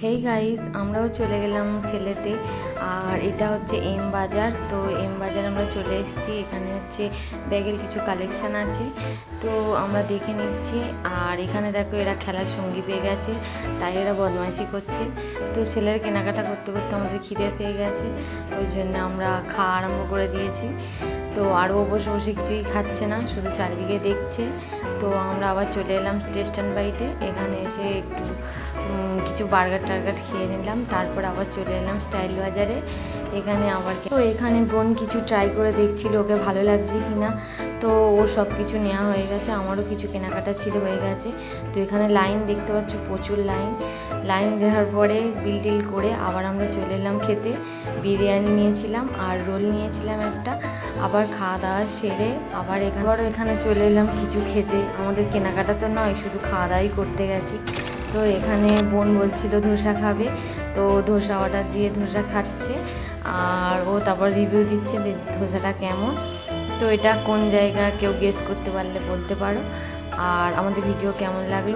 Hey guys, আমরাও চলে গেলাম সেলেতে। আর এটা হচ্ছে এম বাজার। তো এম বাজার আমরা চলে এসেছি। এখানে হচ্ছে ব্যাগের কিছু কালেকশান আছে, তো আমরা দেখে নিচ্ছি। আর এখানে দেখো, এরা খেলার সঙ্গী পেয়ে গেছে, তাই এরা বদমাইশি করছে। তো সেলের কেনাকাটা করতে করতে আমাদের খিদে পেয়ে গেছে, ওই জন্য আমরা খাওয়া আরম্ভ করে দিয়েছি। তো আরও বসে বসে কিছুই খাচ্ছে না, শুধু চারিদিকে দেখছে। তো আমরা আবার চলে এলাম টেস্ট বাইটে। এখানে এসে একটু কিছু বার্গার টার্গার খেয়ে নিলাম, তারপর আবার চলে এলাম স্টাইল বাজারে। এখানে আবার তো এখানে বোন কিছু ট্রাই করে দেখছিল, ওকে ভালো লাগছে কি না। তো ও সব কিছু নেওয়া হয়ে গেছে, আমারও কিছু কেনাকাটা ছিল, হয়ে গেছে। তো এখানে লাইন দেখতে পাচ্ছ, প্রচুর লাইন দেওয়ার পরে বিল টিল করে আবার আমরা চলে এলাম খেতে। বিরিয়ানি নিয়েছিলাম আর রোল নিয়েছিলাম একটা। আবার খাওয়া দাওয়া সেরে আবার এখানে চলে এলাম কিছু খেতে। আমাদের কেনাকাটা তো নয়, শুধু খাওয়া দাওয়াই করতে গেছি। তো এখানে বোন বলছিল ধোসা খাবে, তো ধোসা অর্ডার দিয়ে ধোসা খাচ্ছে। আর ও তারপর রিভিউ দিচ্ছে যে ধোসাটা কেমন। তো এটা কোন জায়গা কেউ গেস করতে পারলে বলতে পারো। আর আমাদের ভিডিও কেমন লাগলো